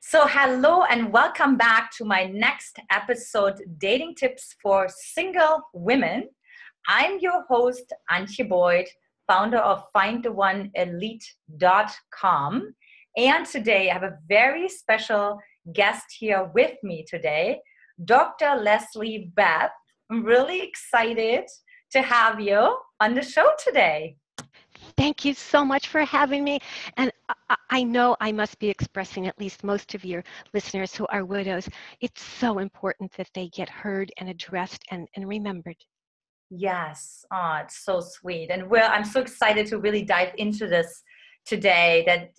So hello and welcome back to my next episode, Dating Tips for Single Women. I'm your host, Antia Boyd, founder of findtheoneelite.com. And today I have a very special guest here with me today, Dr. LeslieBeth. I'm really excited to have you on the show today. Thank you so much for having me. And I know I must be expressing at least most of your listeners who are widows. It's so important that they get heard and addressed and remembered. Yes, oh, it's so sweet. And I'm so excited to really dive into this today that,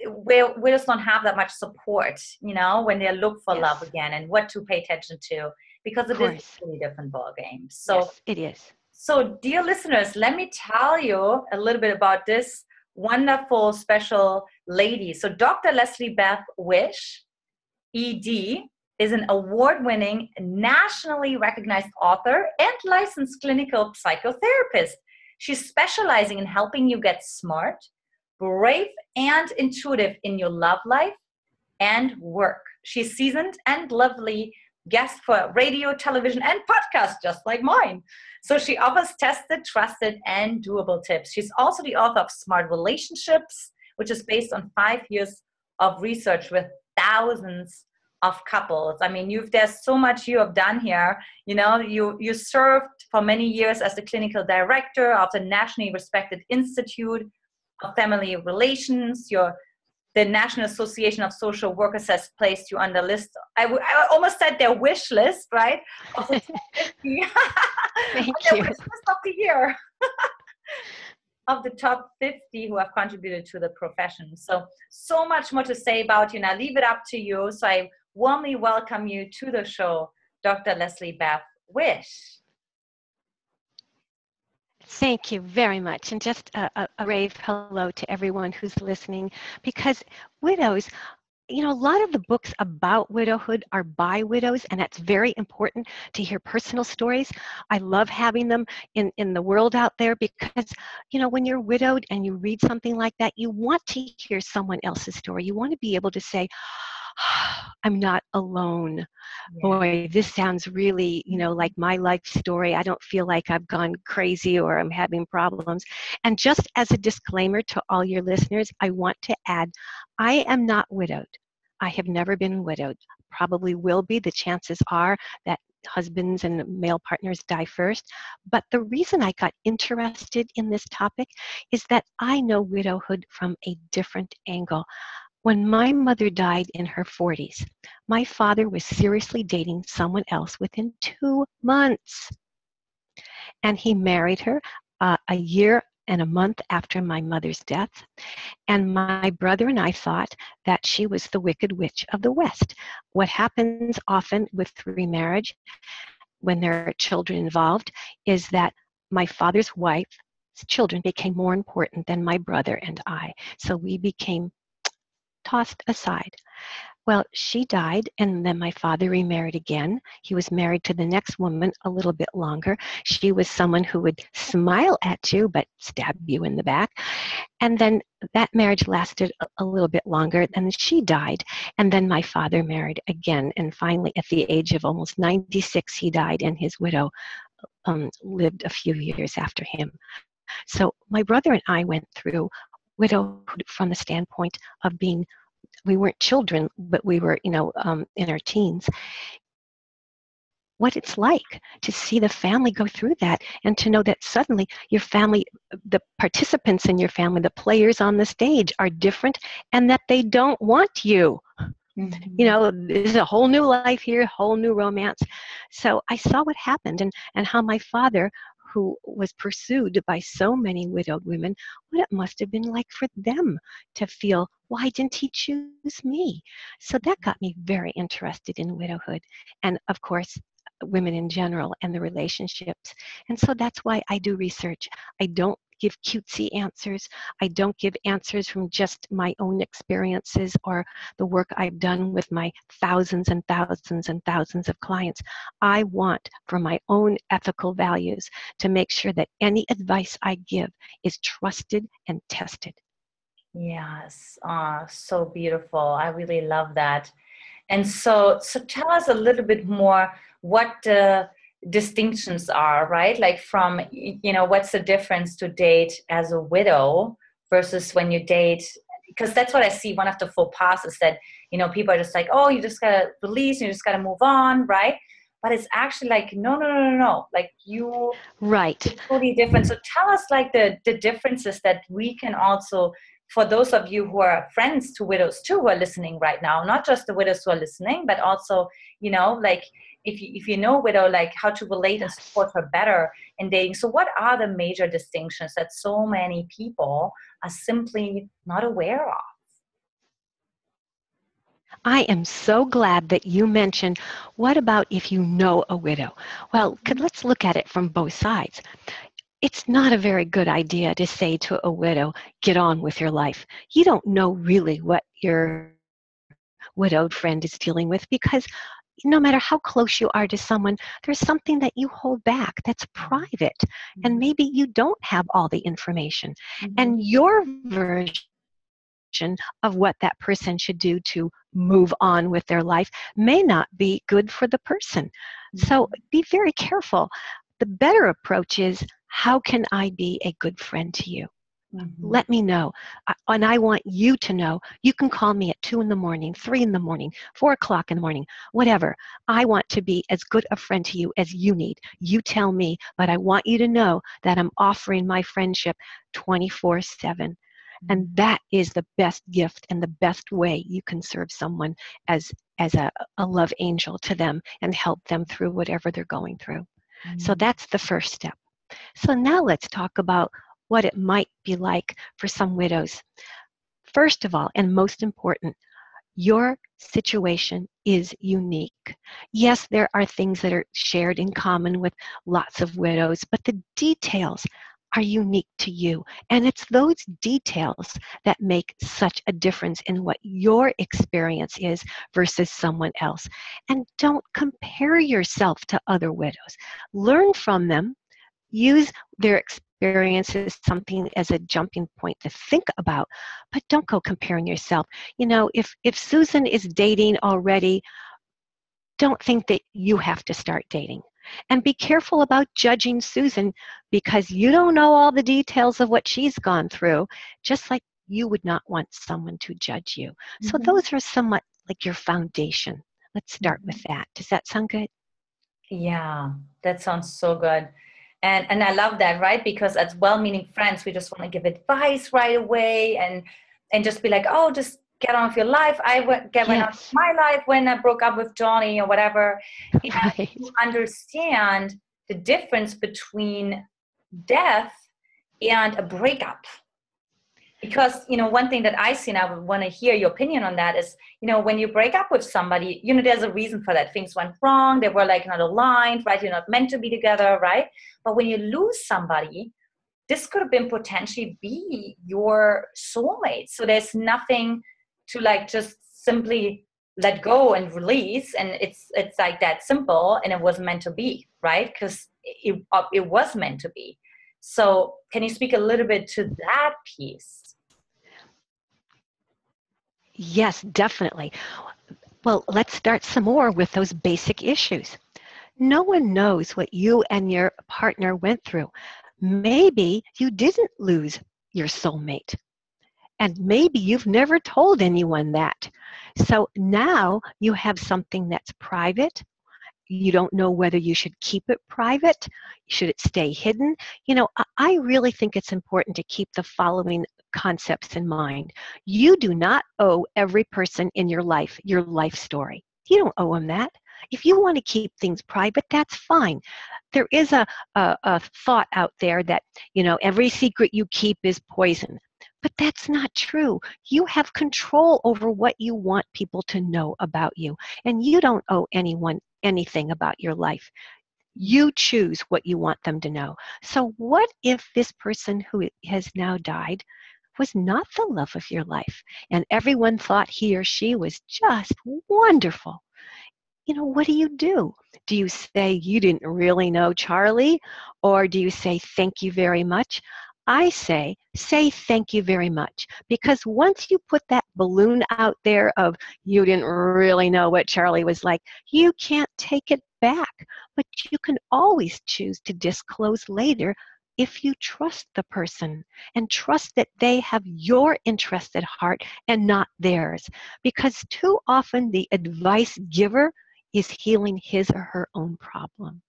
where widows don't have that much support, when they look for love again and what to pay attention to, because it is a really different ballgame. So, yes, it is. So, dear listeners, let me tell you a little bit about this wonderful, special lady. So, Dr. LeslieBeth Wish, ED, is an award-winning, nationally recognized author and licensed clinical psychotherapist. She's specializing in helping you get smart, brave, and intuitive in your love life and work. She's seasoned and lovely guest for radio, television, and podcasts, just like mine. So she offers tested, trusted, and doable tips. She's also the author of Smart Relationships, which is based on 5 years of research with thousands of couples. I mean, there's so much you have done here. You served for many years as the clinical director of the nationally respected Institute of Family Relations. The National Association of Social Workers has placed you on the list. I almost said their wish list, right? Of the top 50. Thank you. Wish list of the year. Of the top 50 who have contributed to the profession. So much more to say about you. Now, leave it up to you. So I warmly welcome you to the show, Dr. LeslieBeth Wish. Thank you very much. And just a brave hello to everyone who's listening, because widows, a lot of the books about widowhood are by widows, and that's very important to hear personal stories. I love having them in the world out there because, when you're widowed and you read something like that, you want to hear someone else's story. You want to be able to say, I'm not alone. Yeah. Boy, this sounds really, like my life story. I don't feel like I've gone crazy or I'm having problems. And just as a disclaimer to all your listeners, I want to add, I am not widowed. I have never been widowed. Probably will be. The chances are that husbands and male partners die first. But the reason I got interested in this topic is that I know widowhood from a different angle. When my mother died in her 40s, my father was seriously dating someone else within 2 months. And he married her a year and a month after my mother's death. And my brother and I thought that she was the Wicked Witch of the West. What happens often with remarriage when there are children involved is that my father's wife's children became more important than my brother and I. So we became tossed aside. Well, she died, and then my father remarried again. He was married to the next woman a little bit longer. She was someone who would smile at you but stab you in the back. And then that marriage lasted a little bit longer, and she died. And then my father married again, and finally at the age of almost 96, he died, and his widow lived a few years after him. So my brother and I went through widowhood from the standpoint of we weren't children, but we were, in our teens. What it's like to see the family go through that, and to know that suddenly your family, the participants in your family, the players on the stage are different, and that they don't want you. Mm-hmm. There's a whole new life here, whole new romance. So I saw what happened, and how my father, who was pursued by so many widowed women, what it must have been like for them to feel, why didn't he choose me? So that got me very interested in widowhood, and of course, women in general and the relationships. And so that's why I do research. I don't give cutesy answers. I don't give answers from just my own experiences or the work I've done with my thousands and thousands and thousands of clients. I want, for my own ethical values, to make sure that any advice I give is trusted and tested. Yes. So beautiful. I really love that. And so tell us a little bit more what the distinctions are, right? Like from, what's the difference to date as a widow versus when you date? Because that's what I see. One of the faux pas is that, people are just like, oh, you just got to release, you just got to move on, right? But it's actually like, no, no, no, no, no. Like Right. it's totally different. So tell us like the differences that we can also, for those of you who are friends to widows too, who are listening right now, not just the widows who are listening, but also, like if you know widow, like how to relate and Yes. support her better in dating. So what are the major distinctions that so many people are simply not aware of? I am so glad that you mentioned, what about if you know a widow? Well, let's look at it from both sides. It's not a very good idea to say to a widow, get on with your life. You don't know really what your widowed friend is dealing with, because no matter how close you are to someone, there's something that you hold back that's private. And maybe you don't have all the information. Mm-hmm. And your version of what that person should do to move on with their life may not be good for the person. So be very careful. The better approach is, how can I be a good friend to you? Mm-hmm. Let me know. And I want you to know. You can call me at 2 in the morning, 3 in the morning, 4 o'clock in the morning, whatever. I want to be as good a friend to you as you need. You tell me, but I want you to know that I'm offering my friendship 24/7. And that is the best gift and the best way you can serve someone as a love angel to them and help them through whatever they're going through. So that's the first step. So now let's talk about what it might be like for some widows. First of all, and most important, your situation is unique. Yes, there are things that are shared in common with lots of widows, but the details are unique to you. And it's those details that make such a difference in what your experience is versus someone else. And don't compare yourself to other widows. Learn from them. Use their experience as something, as a jumping point to think about, but don't go comparing yourself. If Susan is dating already, don't think that you have to start dating. And be careful about judging Susan, because you don't know all the details of what she's gone through, just like you would not want someone to judge you. So Mm-hmm. those are somewhat like your foundation. Let's start with that. Does that sound good? Yeah, that sounds so good. And I love that, right? Because as well-meaning friends, we just want to give advice right away and just be like, oh, just get on with your life. Went on with Yes. my life when I broke up with Johnny or whatever. And Right. to understand the difference between death and a breakup. Because, one thing that I see, and I would want to hear your opinion on that is, when you break up with somebody, there's a reason for that. Things went wrong. They were like not aligned, right? You're not meant to be together, right? But when you lose somebody, this could have been potentially be your soulmate. So there's nothing to like just simply let go and release. And it's like that simple, and it was meant to be, right? Because it was meant to be. So can you speak a little bit to that piece? Yes, definitely. Well, let's start some more with those basic issues. No one knows what you and your partner went through. Maybe you didn't lose your soulmate, and maybe you've never told anyone that. So now you have something that's private. You don't know whether you should keep it private. Should it stay hidden? I really think it's important to keep the following concepts in mind. You do not owe every person in your life story. You don't owe them that. If you want to keep things private, that's fine. There is a thought out there that, every secret you keep is poison. But that's not true. You have control over what you want people to know about you. And you don't owe anyone anything about your life. You choose what you want them to know. So what if this person who has now died was not the love of your life, and everyone thought he or she was just wonderful? What do you do? Do you say, you didn't really know Charlie? Or do you say, thank you very much? I say thank you very much. Because once you put that balloon out there of you didn't really know what Charlie was like, you can't take it back. But you can always choose to disclose later if you trust the person and trust that they have your interest at heart and not theirs. Because too often the advice giver is healing his or her own problem.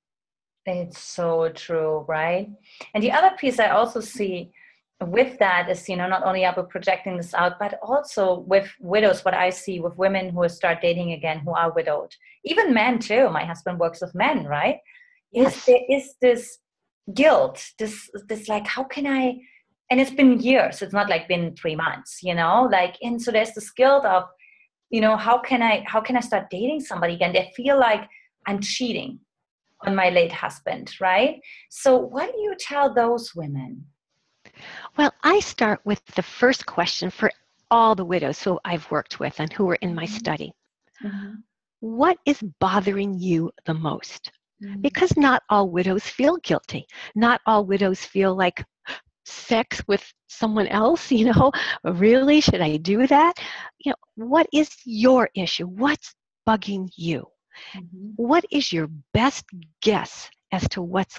It's so true, right? And the other piece I also see with that is, not only are we projecting this out, but also with widows, what I see with women who start dating again, who are widowed, even men too. My husband works with men, right? Yes. There is this guilt, this like, how can I, and it's been years. It's not like been 3 months, and so there's this guilt of, how can I start dating somebody again? They feel like I'm cheating on my late husband, right? So what do you tell those women? Well, I start with the first question for all the widows who I've worked with and who were in my study. Mm-hmm. What is bothering you the most? Mm-hmm. Because not all widows feel guilty. Not all widows feel like sex with someone else, really, should I do that? What is your issue? What's bugging you? Mm-hmm. What is your best guess as to what's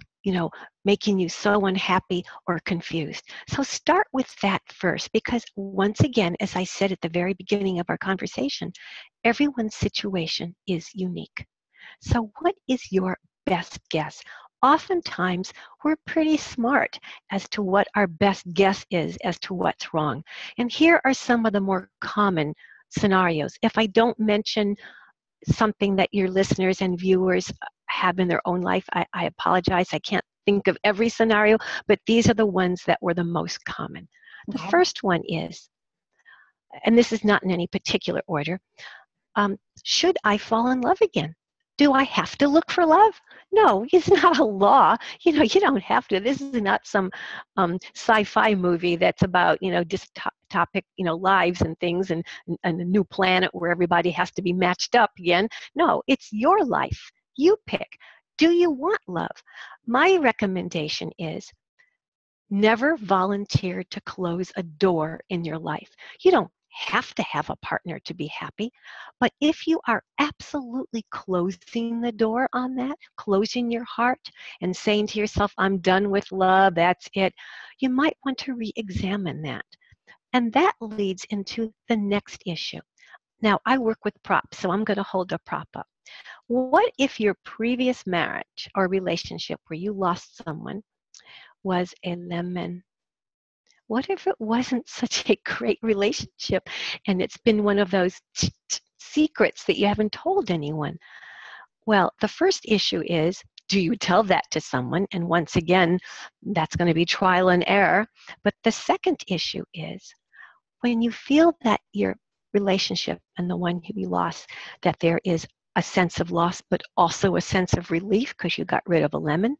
making you so unhappy or confused? So start with that first, because once again, as I said at the very beginning of our conversation, everyone's situation is unique. So what is your best guess? Oftentimes, we're pretty smart as to what our best guess is as to what's wrong. And here are some of the more common scenarios. If I don't mention something that your listeners and viewers have in their own life, I apologize. I can't think of every scenario, but these are the ones that were the most common. The Okay. first one is, and this is not in any particular order, should I fall in love again? Do I have to look for love? No, it's not a law. You don't have to. This is not some sci-fi movie that's about, dystopic, lives and things and a new planet where everybody has to be matched up again. No, it's your life. You pick. Do you want love? My recommendation is never volunteer to close a door in your life. You don't have to have a partner to be happy, but if you are absolutely closing the door on that, closing your heart and saying to yourself, I'm done with love, that's it, you might want to re-examine that. And that leads into the next issue. Now, I work with props, so I'm going to hold a prop up. What if your previous marriage or relationship where you lost someone was a lemon? What if it wasn't such a great relationship and it's been one of those secrets that you haven't told anyone? Well, the first issue is, do you tell that to someone? And once again, that's going to be trial and error. But the second issue is, when you feel that your relationship and the one who you lost, that there is a sense of loss, but also a sense of relief because you got rid of a lemon,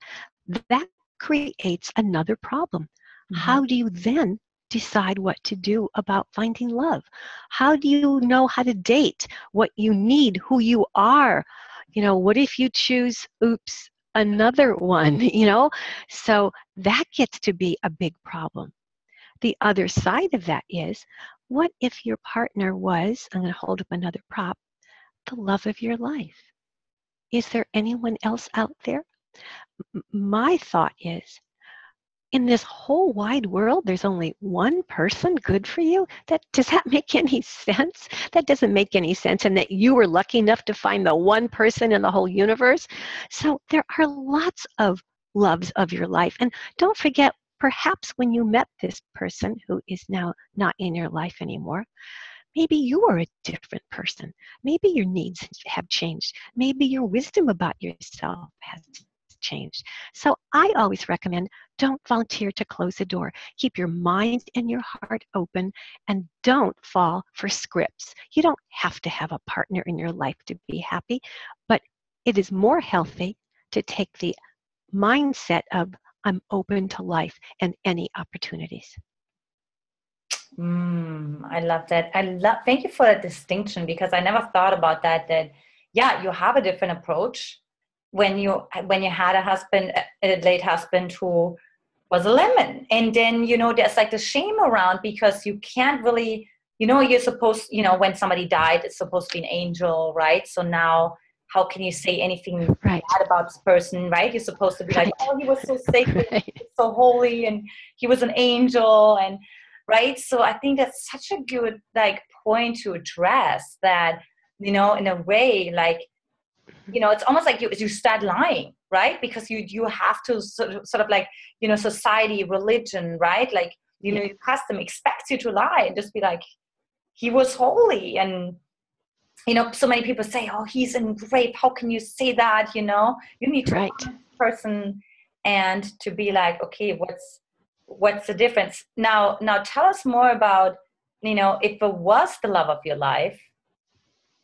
that creates another problem. Mm-hmm. How do you then decide what to do about finding love? How do you know how to date, what you need, who you are? What if you choose, another one, So that gets to be a big problem. The other side of that is, what if your partner was, I'm going to hold up another prop, the love of your life? Is there anyone else out there? My thought is, in this whole wide world, there's only one person good for you? Does that make any sense? That doesn't make any sense. And that you were lucky enough to find the one person in the whole universe. So there are lots of loves of your life. And don't forget, perhaps when you met this person who is now not in your life anymore, maybe you are a different person. Maybe your needs have changed. Maybe your wisdom about yourself has changed. So I always recommend, don't volunteer to close the door. Keep your mind and your heart open and don't fall for scripts. You don't have to have a partner in your life to be happy, but it is more healthy to take the mindset of, I'm open to life and any opportunities. I love that. Thank you for that distinction, because I never thought about that, you have a different approach when you had a late husband who was a lemon. And then, there's like the shame around, because you can't really, you're supposed, when somebody died, it's supposed to be an angel, right? So now how can you say anything Right. bad about this person, right? You're supposed to be like, Right. oh, he was so sacred, Right. so holy, and he was an angel, and right. So I think that's such a good point to address, that, in a way, it's almost like you start lying, right? Because you have to sort of society, religion, right? Your custom expects you to lie and just be like, he was holy. And so many people say, oh, he's engraved, how can you say that? You need to Right. find this person and to be like, okay, what's the difference? Now tell us more about, if it was the love of your life,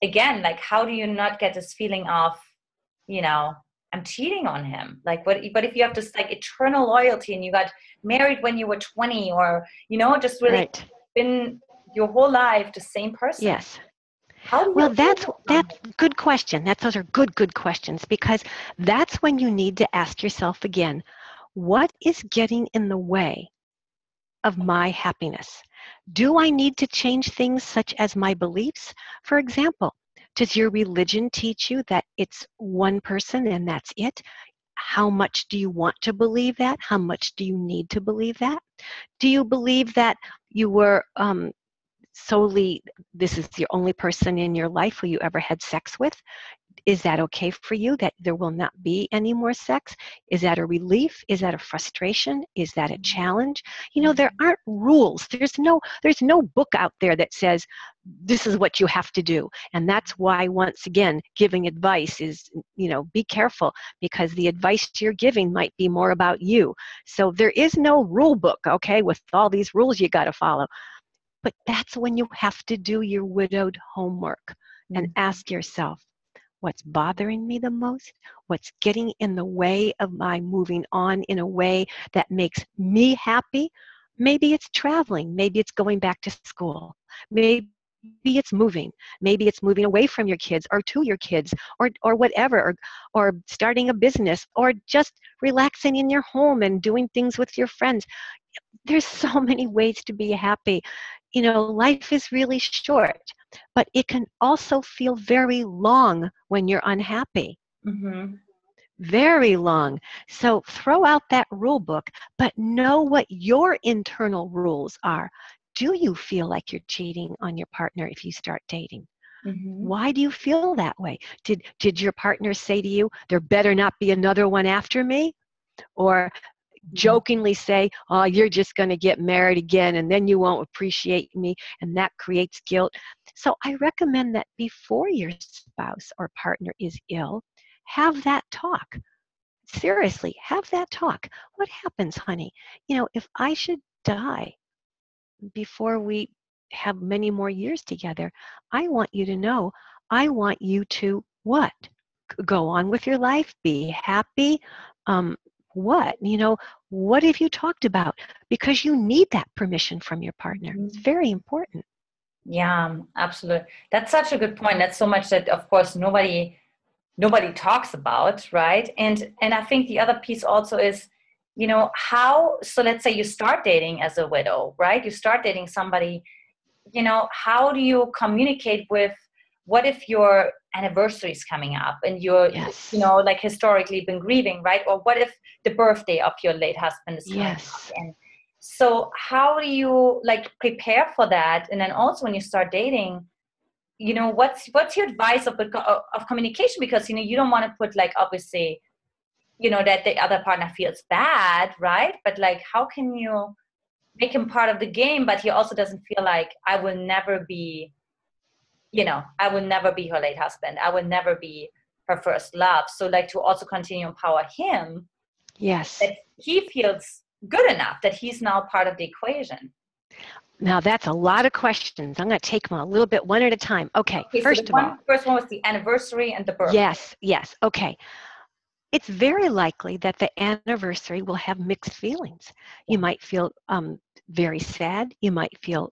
again, how do you not get this feeling of, I'm cheating on him? What if you have this eternal loyalty, and you got married when you were 20, or just really Right. been your whole life the same person? Yes. How do you? Well, that's good question. Those are good questions, because that's when you need to ask yourself again, what is getting in the way of my happiness? Do I need to change things such as my beliefs? For example, does your religion teach you that it's one person and that's it? How much do you want to believe that? How much do you need to believe that? Do you believe that you were solely, this is the only person in your life who you ever had sex with? Is that okay for you, that there will not be any more sex? Is that a relief? Is that a frustration? Is that a challenge? There aren't rules. There's no book out there that says this is what you have to do. And that's why, once again, giving advice is, be careful, because the advice you're giving might be more about you. So there is no rule book, okay, with all these rules you got to follow. But that's when you have to do your widowed homework and ask yourself, what's bothering me the most? What's getting in the way of my moving on in a way that makes me happy? Maybe it's traveling. Maybe it's going back to school. Maybe it's moving. Maybe it's moving away from your kids or to your kids, or whatever, or starting a business, or just relaxing in your home and doing things with your friends. There's so many ways to be happy. Life is really short, but it can also feel very long when you're unhappy. Mm-hmm. Very long. So throw out that rule book, but know what your internal rules are. Do you feel like you're cheating on your partner if you start dating? Mm-hmm. Why do you feel that way? Did your partner say to you, there better not be another one after me? Or jokingly say, oh, you're just going to get married again and then you won't appreciate me, and that creates guilt. So I recommend that before your spouse or partner is ill, have that talk. Seriously, have that talk. What happens, honey? If I should die before we have many more years together, I want you to know, I want you to what? Go on with your life, be happy. What have you talked about? Because you need that permission from your partner. It's very important. Yeah, absolutely. That's such a good point. That's so much that, of course, nobody talks about, right? And I think the other piece also is, so let's say you start dating as a widow, right? You start dating somebody, how do you communicate with, what if your anniversary is coming up and you're, Yes. Historically been grieving, right? Or what if the birthday of your late husband is coming up? And so how do you prepare for that? And then also when you start dating, what's your advice of communication? Because, you don't want to put obviously, that the other partner feels bad, right? But how can you make him part of the game, but he also doesn't feel like, I will never be her late husband. I will never be her first love. So to also continue to empower him. Yes. That he feels good enough that he's now part of the equation. Now that's a lot of questions. I'm going to take them a little bit one at a time. Okay, first so of all. First one was the anniversary and the birthday. Yes. Okay. It's very likely that the anniversary will have mixed feelings. You might feel very sad. You might feel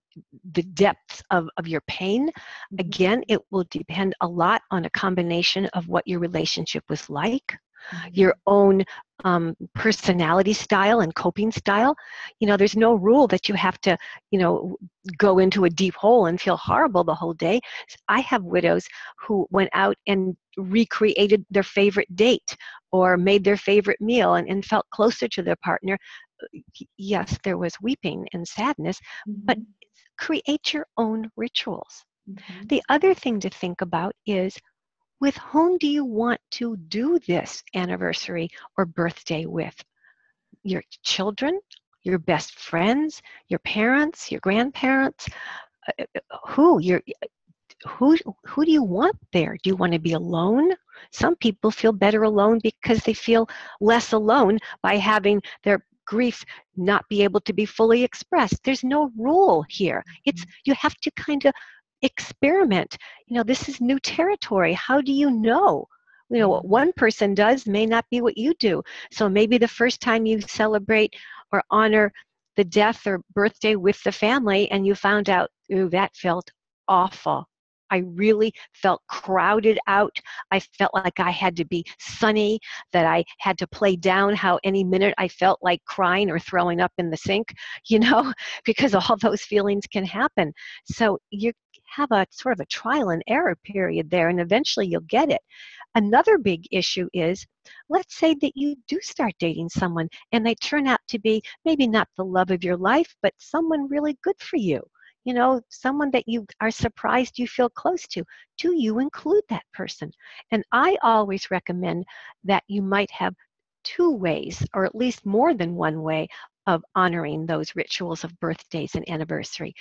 the depths of your pain. Again, it will depend a lot on a combination of what your relationship was like, your own personality style and coping style. There's no rule that you have to, go into a deep hole and feel horrible the whole day. I have widows who went out and recreated their favorite date or made their favorite meal and felt closer to their partner. Yes, there was weeping and sadness, but create your own rituals. The other thing to think about is, with whom do you want to do this anniversary or birthday with? Your children, your best friends, your parents, your grandparents? Who do you want there? Do you want to be alone? Some people feel better alone because they feel less alone by having their grief not be able to be fully expressed. There's no rule here. You have to kind of experiment. This is new territory. How do you know? What one person does may not be what you do. So maybe the first time you celebrate or honor the death or birthday with the family and you found out, ooh, that felt awful. I really felt crowded out. I felt like I had to be sunny, that I had to play down how any minute I felt like crying or throwing up in the sink, because all those feelings can happen. So you have a sort of a trial and error period there, and eventually you'll get it. Another big issue is, let's say that you do start dating someone and they turn out to be maybe not the love of your life, but someone really good for you. Someone that you are surprised you feel close to. Do you include that person? And I always recommend that you might have two ways, or at least more than one way, of honoring those rituals of birthdays and anniversary.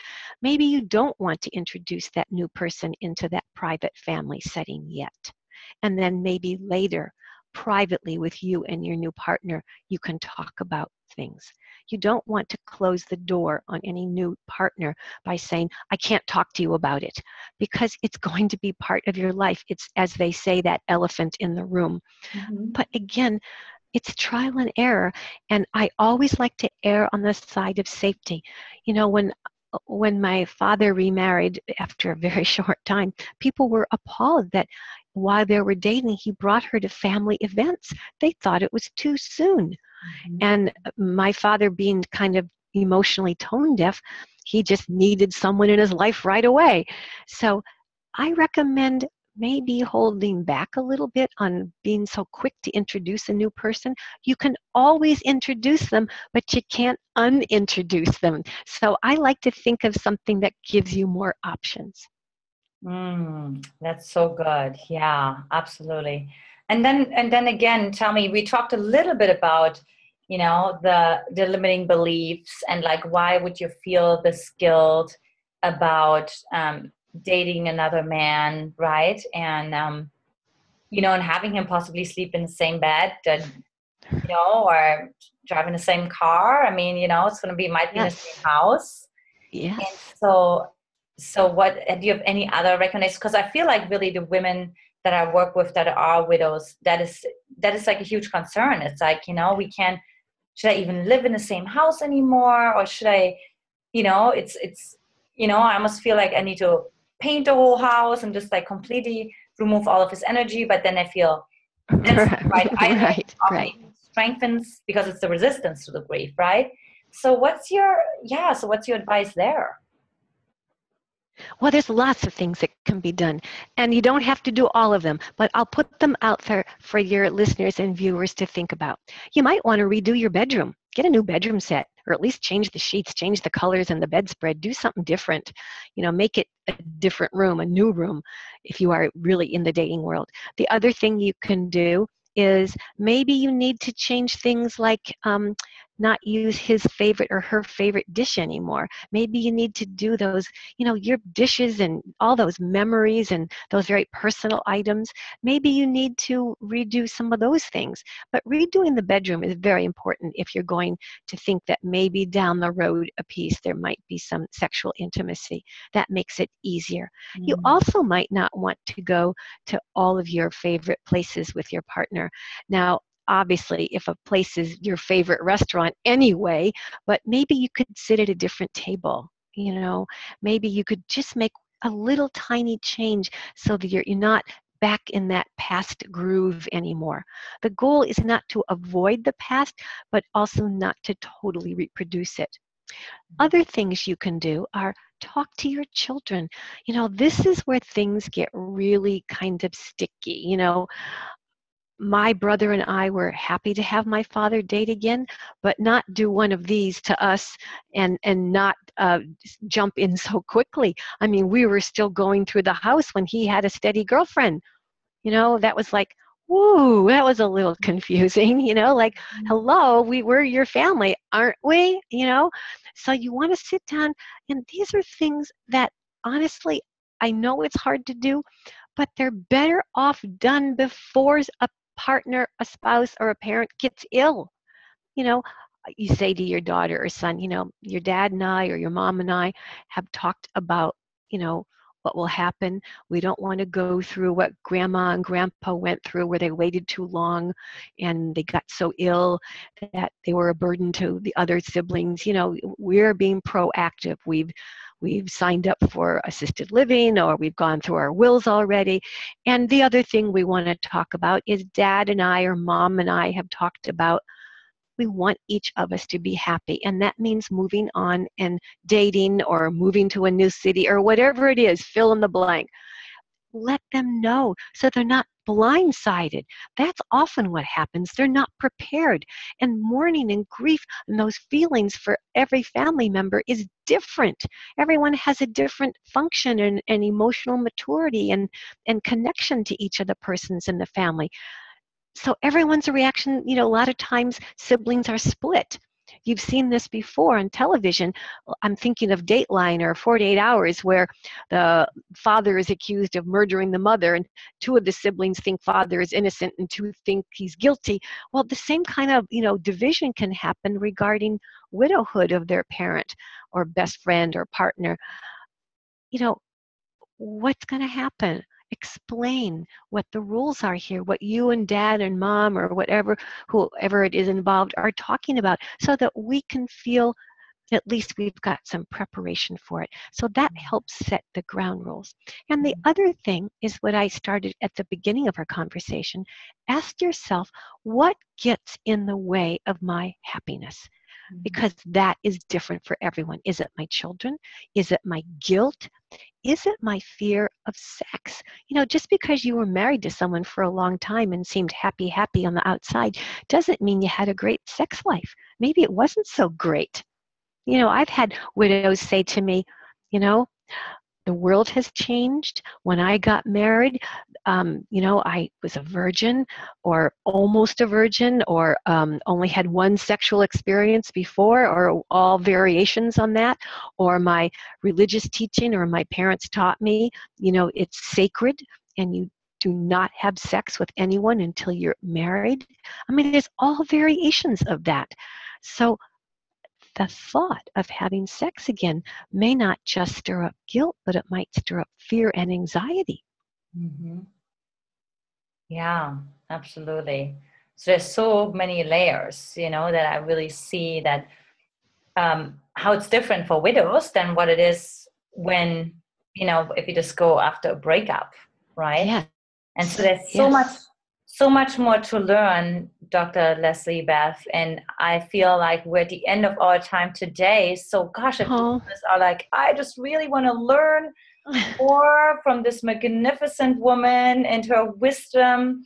Maybe you don't want to introduce that new person into that private family setting yet. And then maybe later, privately with you and your new partner, you can talk about things. You don't want to close the door on any new partner by saying, I can't talk to you about it, because it's going to be part of your life. It's, as they say, that elephant in the room. But again, it's trial and error. And I always like to err on the side of safety. When my father remarried after a very short time, people were appalled that while they were dating, he brought her to family events. They thought it was too soon. And my father, being kind of emotionally tone deaf, he just needed someone in his life right away. So I recommend maybe holding back a little bit on being so quick to introduce a new person. You can always introduce them, but you can't unintroduce them. So I like to think of something that gives you more options. That's so good. Yeah, absolutely. And then again, tell me, we talked a little bit about, the limiting beliefs and like, why would you feel this guilt about dating another man, right? And, and having him possibly sleep in the same bed and, or drive in the same car. I mean, it's going to be, might be in the same house. Yes. And so what, do you have any other recommendations? Because I feel like really the women that I work with that are widows, that is like a huge concern. It's like, should I even live in the same house anymore? Or should I, it's I almost feel like I need to paint the whole house and just like completely remove all of his energy. But then I feel that's right. Right. Strengthens, because it's the resistance to the grief, right? So what's your advice there? Well, there's lots of things that can be done, and you don't have to do all of them, but I'll put them out there for your listeners and viewers to think about. You might want to redo your bedroom. Get a new bedroom set, or at least change the sheets, change the colors and the bedspread, do something different. Make it a different room, a new room, if you are really in the dating world. The other thing you can do is maybe you need to change things like not use his favorite or her favorite dish anymore. Maybe you need to do those, your dishes and all those memories and those very personal items. Maybe you need to redo some of those things. But redoing the bedroom is very important if you're going to think that maybe down the road a piece there might be some sexual intimacy. That makes it easier. You also might not want to go to all of your favorite places with your partner. Now, obviously, if a place is your favorite restaurant anyway, but maybe you could sit at a different table. Maybe you could just make a little tiny change so that you're not back in that past groove anymore. The goal is not to avoid the past, but also not to totally reproduce it. Other things you can do are talk to your children. This is where things get really kind of sticky. My brother and I were happy to have my father date again, but not do one of these to us and not jump in so quickly. I mean, we were still going through the house when he had a steady girlfriend. That was like, woo, that was a little confusing, like, hello, we're your family, aren't we? So you want to sit down, and these are things that honestly, I know it's hard to do, but they're better off done before a partner, a spouse, or a parent gets ill. You know, you say to your daughter or son, your dad and I or your mom and I have talked about, what will happen. We don't want to go through what grandma and grandpa went through where they waited too long and they got so ill that they were a burden to the other siblings. We're being proactive. We've signed up for assisted living, or we've gone through our wills already. And the other thing we want to talk about is dad and I or mom and I have talked about, we want each of us to be happy. And that means moving on and dating or moving to a new city or whatever it is, fill in the blank. Let them know so they're not blindsided. That's often what happens. They're not prepared. And mourning and grief and those feelings for every family member is different. Everyone has a different function and emotional maturity and connection to each of the persons in the family. So everyone's reaction, a lot of times siblings are split. You've seen this before on television. I'm thinking of Dateline or 48 Hours, where the father is accused of murdering the mother, and two of the siblings think father is innocent and two think he's guilty. Well, the same kind of, division can happen regarding widowhood of their parent or best friend or partner. What's going to happen? Explain what the rules are here, what you and dad and mom or whoever it is involved are talking about, so that we can feel at least we've got some preparation for it. So that helps set the ground rules. And the other thing is what I started at the beginning of our conversation. Ask yourself, what gets in the way of my happiness? Because that is different for everyone. Is it my children? Is it my guilt? Is it my fear of sex? Just because you were married to someone for a long time and seemed happy on the outside doesn't mean you had a great sex life. Maybe it wasn't so great. I've had widows say to me, the world has changed. When I got married, I was a virgin or almost a virgin, or only had one sexual experience before, or all variations on that, or my religious teaching or my parents taught me, it's sacred and you do not have sex with anyone until you're married. I mean, there's all variations of that. So the thought of having sex again may not just stir up guilt, but it might stir up fear and anxiety. Mm-hmm. Yeah, absolutely. So there's so many layers, that I really see that how it's different for widows than what it is when, if you just go after a breakup, right? Yes. And so there's so much more to learn, Dr. LeslieBeth, and I feel like we're at the end of our time today. So gosh, if listeners are like, I just really want to learn more from this magnificent woman and her wisdom,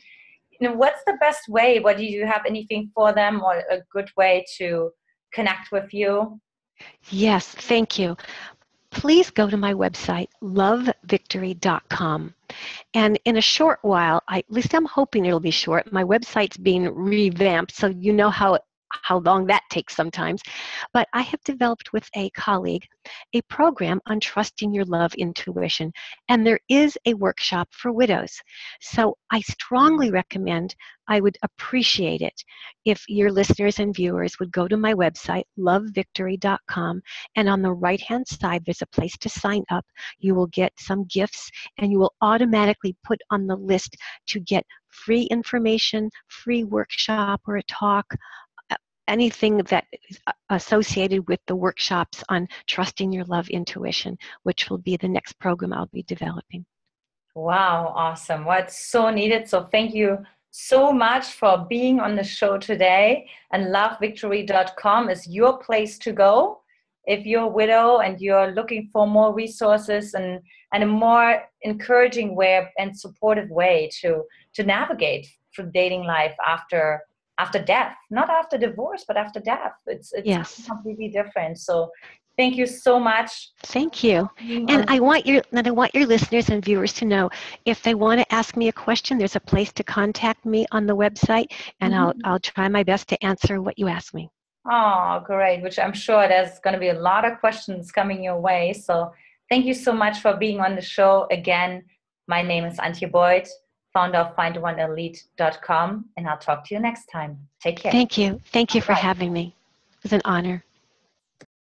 what's the best way? Do you have anything for them, or a good way to connect with you? Yes, thank you. Please go to my website, lovevictory.com. And in a short while, at least I'm hoping it'll be short, my website's being revamped, so you know how long that takes sometimes. But I have developed with a colleague a program on trusting your love intuition. And there is a workshop for widows. So I strongly recommend, I would appreciate it if your listeners and viewers would go to my website, lovevictory.com, and on the right-hand side, there's a place to sign up. You will get some gifts, and you will automatically put on the list to get free information, free workshop or a talk, anything that is associated with the workshops on trusting your love intuition, which will be the next program I'll be developing. Wow, awesome. What's so needed. So thank you so much for being on the show today. And lovevictory.com is your place to go if you're a widow and you're looking for more resources and a more encouraging way and supportive way to navigate through dating life after death. Not after divorce, but after death. It's Yes. completely different. So thank you so much. Thank you. And I want your listeners and viewers to know, if they want to ask me a question, there's a place to contact me on the website, and I'll try my best to answer what you ask me. Oh, great. Which I'm sure there's going to be a lot of questions coming your way. So thank you so much for being on the show. Again, my name is Antia Boyd, founder of findoneelite.com, and I'll talk to you next time. Take care. Thank you. Thank you for having me. It was an honor.